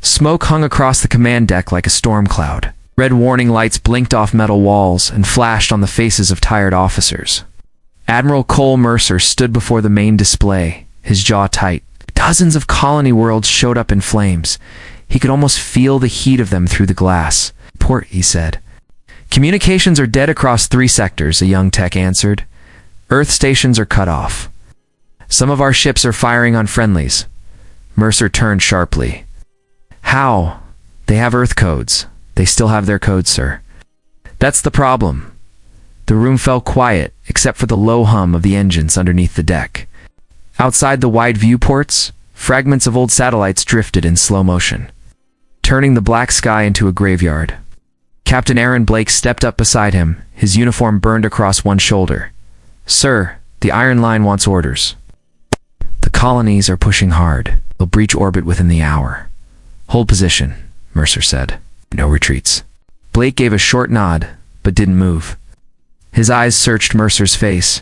Smoke hung across the command deck like a storm cloud. Red warning lights blinked off metal walls and flashed on the faces of tired officers. Admiral Cole Mercer stood before the main display, his jaw tight. Dozens of colony worlds showed up in flames. He could almost feel the heat of them through the glass. "Port," he said. "Communications are dead across 3 sectors," a young tech answered. "Earth stations are cut off. Some of our ships are firing on friendlies." Mercer turned sharply. "How? They have Earth codes." "They still have their codes, sir." "That's the problem." The room fell quiet, except for the low hum of the engines underneath the deck. Outside the wide viewports, fragments of old satellites drifted in slow motion, turning the black sky into a graveyard. Captain Aaron Blake stepped up beside him, his uniform burned across one shoulder. "Sir, the Iron Line wants orders." "The colonies are pushing hard. They'll breach orbit within the hour." "Hold position," Mercer said. "No retreats." Blake gave a short nod, but didn't move. His eyes searched Mercer's face.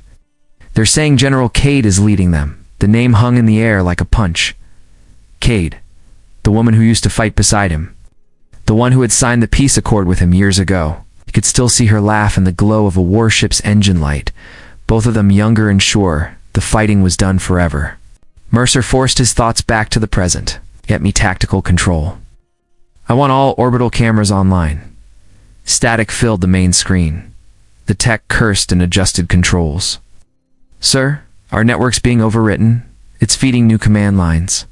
"They're saying General Cade is leading them." The name hung in the air like a punch. Cade, the woman who used to fight beside him. The one who had signed the peace accord with him years ago. He could still see her laugh in the glow of a warship's engine light. Both of them younger and sure the fighting was done forever. Mercer forced his thoughts back to the present. "Get me tactical control. I want all orbital cameras online." Static filled the main screen. The tech cursed and adjusted controls. "Sir, our network's being overwritten. It's feeding new command lines."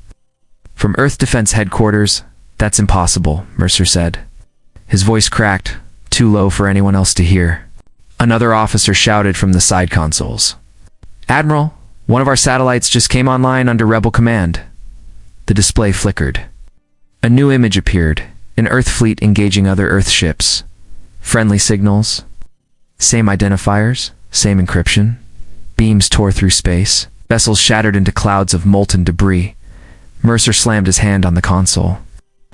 "From Earth Defense Headquarters, that's impossible," Mercer said. His voice cracked, too low for anyone else to hear. Another officer shouted from the side consoles. "Admiral, one of our satellites just came online under Rebel command." The display flickered. A new image appeared, an Earth fleet engaging other Earth ships. Friendly signals. Same identifiers, same encryption. Beams tore through space. Vessels shattered into clouds of molten debris. Mercer slammed his hand on the console.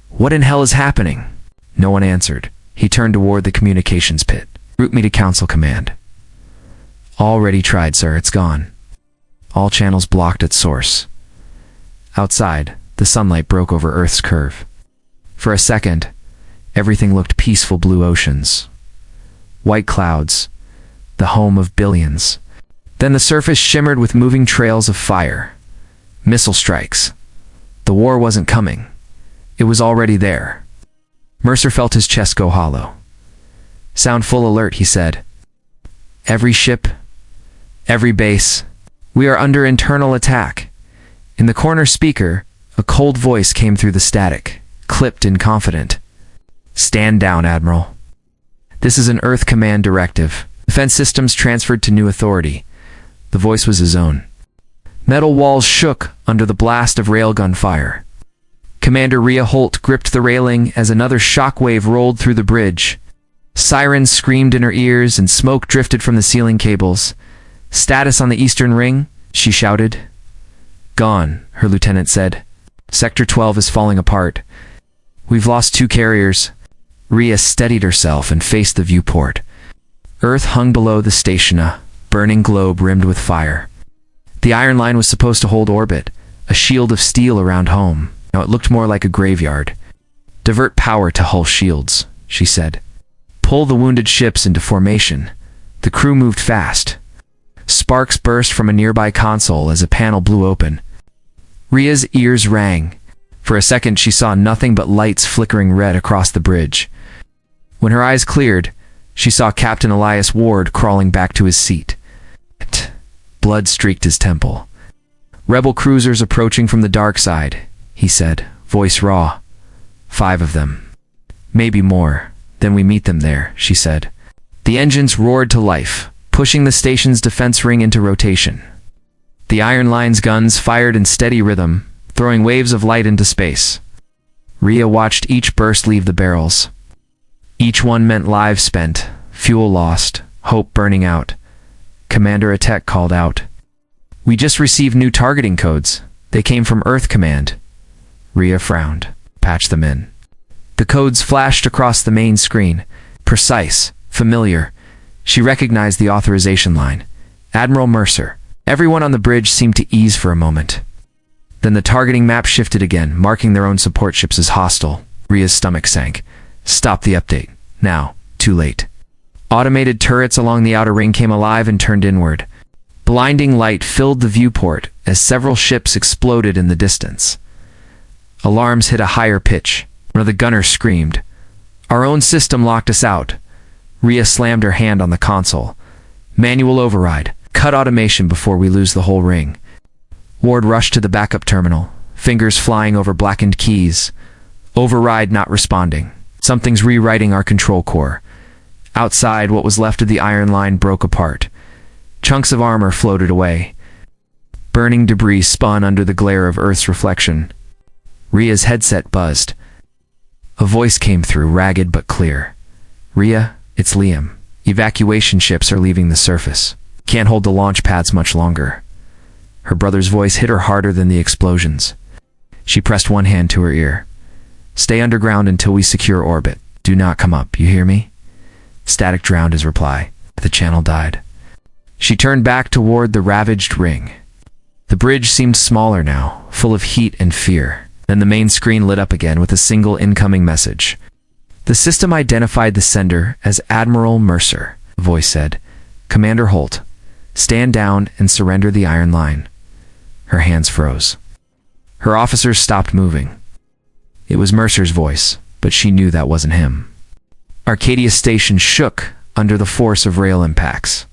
"What in hell is happening?" No one answered. He turned toward the communications pit. "Route me to Council Command." "Already tried, sir. It's gone. All channels blocked at source." Outside, the sunlight broke over Earth's curve. For a second, everything looked peaceful blue oceans. White clouds, the home of billions. Then the surface shimmered with moving trails of fire. Missile strikes. The war wasn't coming. It was already there. Mercer felt his chest go hollow. "Sound full alert," he said. "Every ship, every base. We are under internal attack." In the corner speaker, a cold voice came through the static, clipped and confident. "Stand down, Admiral. This is an Earth Command directive. Defense systems transferred to new authority." The voice was his own. Metal walls shook under the blast of railgun fire. Commander Rhea Holt gripped the railing as another shockwave rolled through the bridge. Sirens screamed in her ears and smoke drifted from the ceiling cables. "Status on the Eastern Ring?" she shouted. "Gone," her lieutenant said. "Sector 12 is falling apart. We've lost 2 carriers." Rhea steadied herself and faced the viewport. Earth hung below the station, a burning globe rimmed with fire. The Iron Line was supposed to hold orbit, a shield of steel around home. Now it looked more like a graveyard. "Divert power to hull shields," she said. "Pull the wounded ships into formation." The crew moved fast. Sparks burst from a nearby console as a panel blew open. Rhea's ears rang. For a second she saw nothing but lights flickering red across the bridge. When her eyes cleared, she saw Captain Elias Ward crawling back to his seat. Blood streaked his temple. "Rebel cruisers approaching from the dark side," he said, voice raw. 5 of them. "Maybe more. Then we meet them there," she said. The engines roared to life, pushing the station's defense ring into rotation. The Iron Line's guns fired in steady rhythm, throwing waves of light into space. Rhea watched each burst leave the barrels. Each one meant lives spent, fuel lost, hope burning out. Commander Atek called out. "We just received new targeting codes. They came from Earth Command." Rhea frowned. "Patch them in." The codes flashed across the main screen. Precise, familiar. She recognized the authorization line. "Admiral Mercer." Everyone on the bridge seemed to ease for a moment. Then the targeting map shifted again, marking their own support ships as hostile. Rhea's stomach sank. Stop the update. Now. Too late. Automated turrets along the outer ring came alive and turned inward. Blinding light filled the viewport as several ships exploded in the distance. Alarms hit a higher pitch. One of the gunners screamed. Our own system locked us out. Rhea slammed her hand on the console. Manual override. Cut automation before we lose the whole ring. Ward rushed to the backup terminal, fingers flying over blackened keys. Override not responding. Something's rewriting our control core. Outside, what was left of the iron line broke apart. Chunks of armor floated away. Burning debris spun under the glare of Earth's reflection. Rhea's headset buzzed. A voice came through, ragged but clear. Rhea, it's Liam. Evacuation ships are leaving the surface. Can't hold the launch pads much longer. Her brother's voice hit her harder than the explosions. She pressed one hand to her ear. Stay underground until we secure orbit. Do not come up, you hear me? Static drowned his reply. The channel died. She turned back toward the ravaged ring. The bridge seemed smaller now, full of heat and fear. Then the main screen lit up again with a single incoming message. The system identified the sender as Admiral Mercer, the voice said. Commander Holt, stand down and surrender the iron line. Her hands froze. Her officers stopped moving. It was Mercer's voice, but she knew that wasn't him. Arcadia Station shook under the force of rail impacts.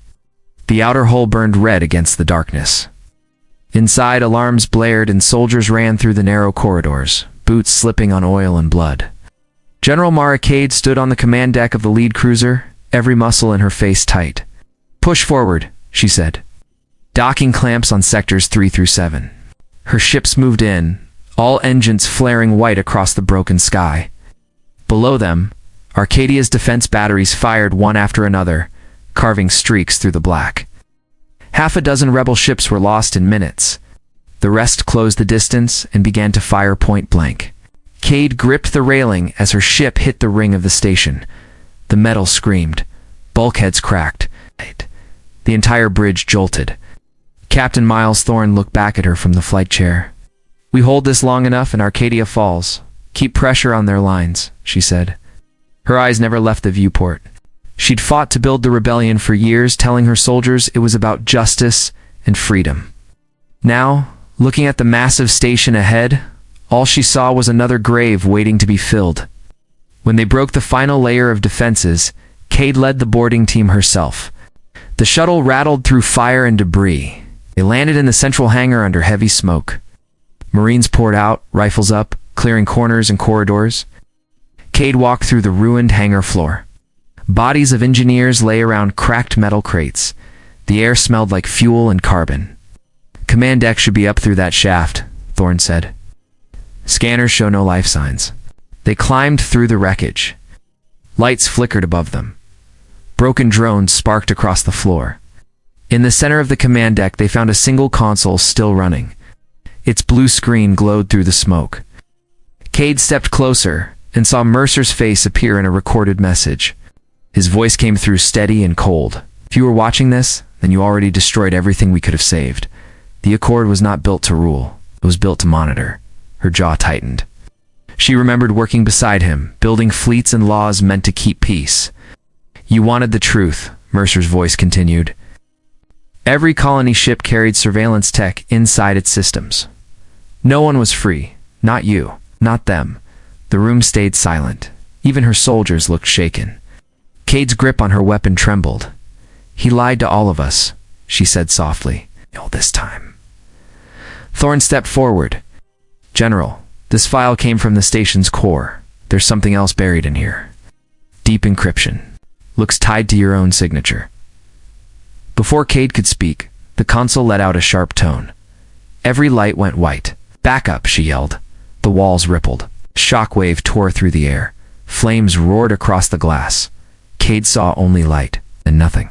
The outer hull burned red against the darkness. Inside, alarms blared and soldiers ran through the narrow corridors, boots slipping on oil and blood. General Mara Cade stood on the command deck of the lead cruiser, every muscle in her face tight. Push forward, she said. Docking clamps on sectors 3 through 7. Her ships moved in, all engines flaring white across the broken sky. Below them, Arcadia's defense batteries fired one after another, carving streaks through the black. Half a dozen rebel ships were lost in minutes. The rest closed the distance and began to fire point blank. Cade gripped the railing as her ship hit the ring of the station. The metal screamed. Bulkheads cracked. The entire bridge jolted. Captain Miles Thorne looked back at her from the flight chair. We hold this long enough and Arcadia falls. Keep pressure on their lines, she said. Her eyes never left the viewport. She'd fought to build the rebellion for years, telling her soldiers it was about justice and freedom. Now, looking at the massive station ahead, all she saw was another grave waiting to be filled. When they broke the final layer of defenses, Cade led the boarding team herself. The shuttle rattled through fire and debris. They landed in the central hangar under heavy smoke. Marines poured out, rifles up, clearing corners and corridors. Cade walked through the ruined hangar floor. Bodies of engineers lay around cracked metal crates. The air smelled like fuel and carbon. Command deck should be up through that shaft, Thorne said. Scanners show no life signs. They climbed through the wreckage. Lights flickered above them. Broken drones sparked across the floor. In the center of the command deck, they found a single console still running. Its blue screen glowed through the smoke. Cade stepped closer and saw Mercer's face appear in a recorded message. His voice came through steady and cold. If you were watching this, then you already destroyed everything we could have saved. The Accord was not built to rule. It was built to monitor. Her jaw tightened. She remembered working beside him, building fleets and laws meant to keep peace. You wanted the truth, Mercer's voice continued. Every colony ship carried surveillance tech inside its systems. No one was free. Not you. Not them. The room stayed silent. Even her soldiers looked shaken. Cade's grip on her weapon trembled. He lied to all of us, she said softly. All this time. Thorne stepped forward. General, this file came from the station's core. There's something else buried in here. Deep encryption. Looks tied to your own signature. Before Cade could speak, the console let out a sharp tone. Every light went white. Back up, she yelled. The walls rippled. Shockwave tore through the air. Flames roared across the glass. Cade saw only light, and nothing.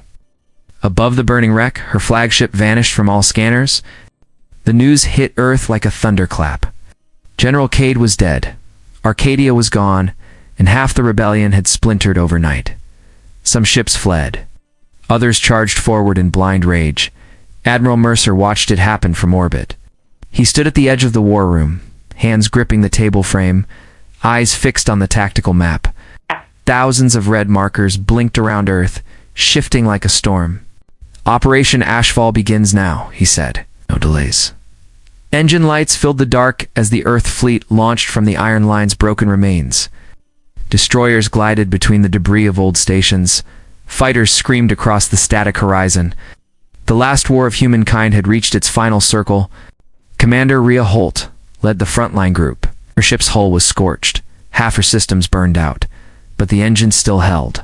Above the burning wreck, her flagship vanished from all scanners. The news hit Earth like a thunderclap. General Cade was dead. Arcadia was gone, and half the rebellion had splintered overnight. Some ships fled. Others charged forward in blind rage. Admiral Mercer watched it happen from orbit. He stood at the edge of the war room, hands gripping the table frame, eyes fixed on the tactical map. Thousands of red markers blinked around Earth, shifting like a storm. "Operation Ashfall begins now," he said. No delays. Engine lights filled the dark as the Earth fleet launched from the Iron Line's broken remains. Destroyers glided between the debris of old stations. Fighters screamed across the static horizon. The last war of humankind had reached its final circle. Commander Rhea Holt led the frontline group. Her ship's hull was scorched. Half her systems burned out, but the engine still held.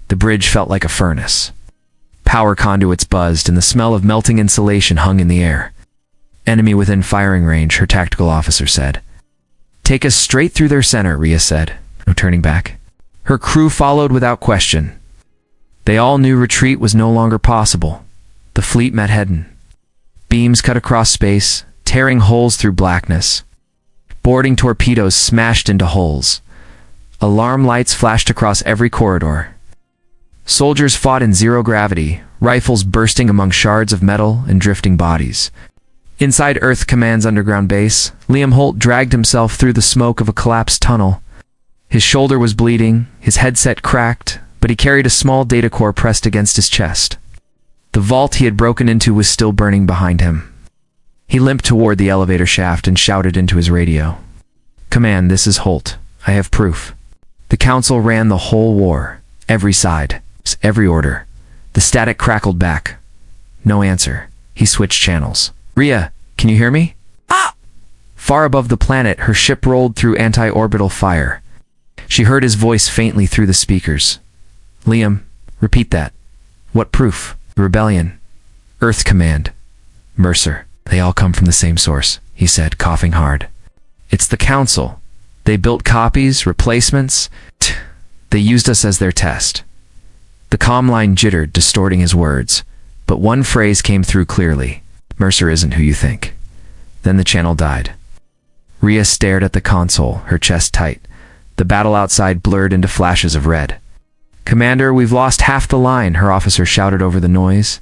The bridge felt like a furnace. Power conduits buzzed, and the smell of melting insulation hung in the air. "Enemy within firing range," her tactical officer said. "Take us straight through their center," Rhea said, no turning back. Her crew followed without question. They all knew retreat was no longer possible. The fleet met head-on. Beams cut across space, tearing holes through blackness. Boarding torpedoes smashed into hulls. Alarm lights flashed across every corridor. Soldiers fought in zero gravity, rifles bursting among shards of metal and drifting bodies. Inside Earth Command's underground base, Liam Holt dragged himself through the smoke of a collapsed tunnel. His shoulder was bleeding, his headset cracked, but he carried a small data core pressed against his chest. The vault he had broken into was still burning behind him. He limped toward the elevator shaft and shouted into his radio. "Command, this is Holt. I have proof." The Council ran the whole war. Every side. Every order. The static crackled back. No answer. He switched channels. "Rhea, can you hear me?" "Ah!" Far above the planet, her ship rolled through anti-orbital fire. She heard his voice faintly through the speakers. "Liam, repeat that." "What proof?" "Rebellion." "Earth Command." "Mercer." "They all come from the same source," he said, coughing hard. "It's the Council. They built copies, replacements. They used us as their test." The comm line jittered, distorting his words, but one phrase came through clearly. "Mercer isn't who you think." Then the channel died. Rhea stared at the console, her chest tight. The battle outside blurred into flashes of red. "Commander, we've lost half the line," her officer shouted over the noise.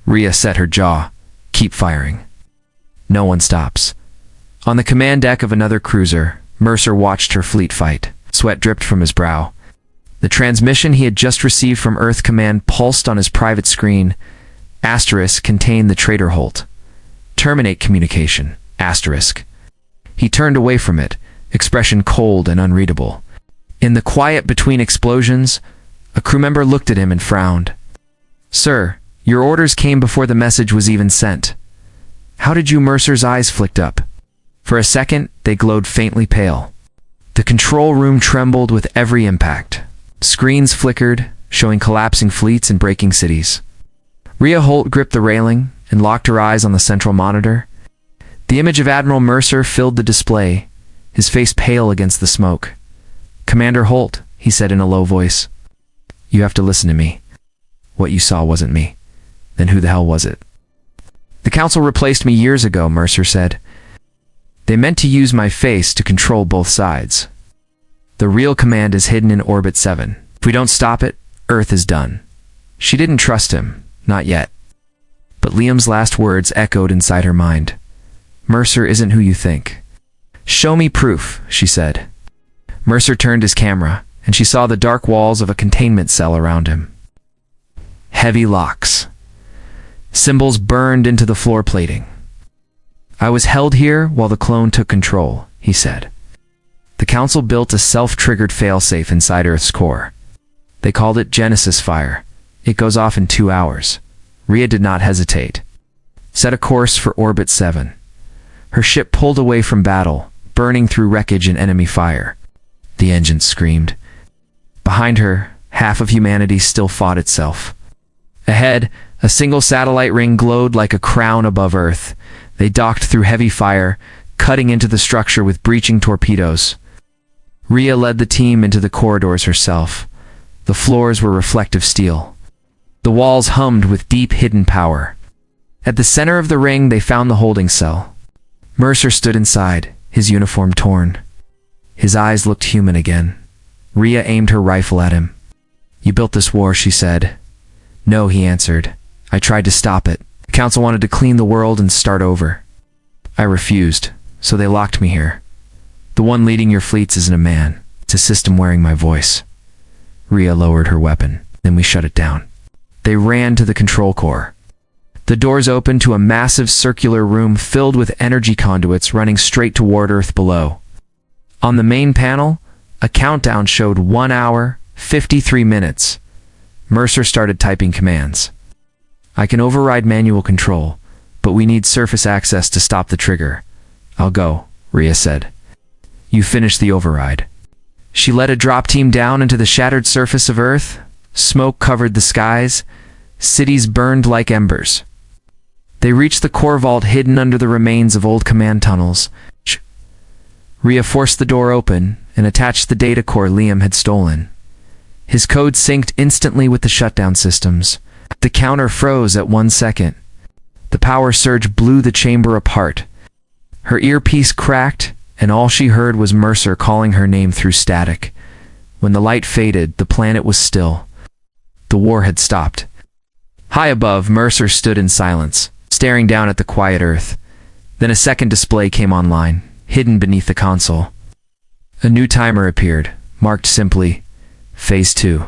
Rhea set her jaw. "Keep firing. No one stops." On the command deck of another cruiser, Mercer watched her fleet fight. Sweat dripped from his brow. The transmission he had just received from Earth Command pulsed on his private screen. Asterisk contained the traitor Holt. "Terminate communication." Asterisk. He turned away from it, expression cold and unreadable. In the quiet between explosions, a crew member looked at him and frowned. "Sir, your orders came before the message was even sent." "How did you?" Mercer's eyes flicked up. For a second, they glowed faintly pale. The control room trembled with every impact. Screens flickered, showing collapsing fleets and breaking cities. Rhea Holt gripped the railing and locked her eyes on the central monitor. The image of Admiral Mercer filled the display, his face pale against the smoke. "Commander Holt," he said in a low voice. "You have to listen to me. What you saw wasn't me. Then who the hell was it?" "The Council replaced me years ago," Mercer said. "They meant to use my face to control both sides. The real command is hidden in Orbit 7. If we don't stop it, Earth is done." She didn't trust him, not yet. But Liam's last words echoed inside her mind. "Mercer isn't who you think." "Show me proof," she said. Mercer turned his camera, and she saw the dark walls of a containment cell around him. Heavy locks. Symbols burned into the floor plating. "I was held here while the clone took control," he said. The Council built a self-triggered failsafe inside Earth's core. They called it Genesis Fire. It goes off in 2 hours. Rhea did not hesitate. Set a course for Orbit 7. Her ship pulled away from battle, burning through wreckage and enemy fire. The engines screamed. Behind her, half of humanity still fought itself. Ahead, a single satellite ring glowed like a crown above Earth. They docked through heavy fire, cutting into the structure with breaching torpedoes. Rhea led the team into the corridors herself. The floors were reflective steel. The walls hummed with deep hidden power. At the center of the ring, they found the holding cell. Mercer stood inside, his uniform torn. His eyes looked human again. Rhea aimed her rifle at him. "You built this war," she said. "No," he answered. "I tried to stop it. The Council wanted to clean the world and start over." I refused, so they locked me here. The one leading your fleets isn't a man. It's a system wearing my voice. Rhea lowered her weapon. Then we shut it down. They ran to the control core. The doors opened to a massive circular room filled with energy conduits running straight toward Earth below. On the main panel, a countdown showed 1 hour, 53 minutes. Mercer started typing commands. I can override manual control, but we need surface access to stop the trigger. I'll go, Rhea said. You finish the override. She led a drop team down into the shattered surface of Earth. Smoke covered the skies. Cities burned like embers. They reached the core vault hidden under the remains of old command tunnels. Rhea forced the door open and attached the data core Liam had stolen. His code synced instantly with the shutdown systems. The counter froze at 1 second. The power surge blew the chamber apart. Her earpiece cracked, and all she heard was Mercer calling her name through static. When the light faded, the planet was still. The war had stopped. High above, Mercer stood in silence, staring down at the quiet Earth. Then a second display came online, hidden beneath the console. A new timer appeared, marked simply, Phase 2.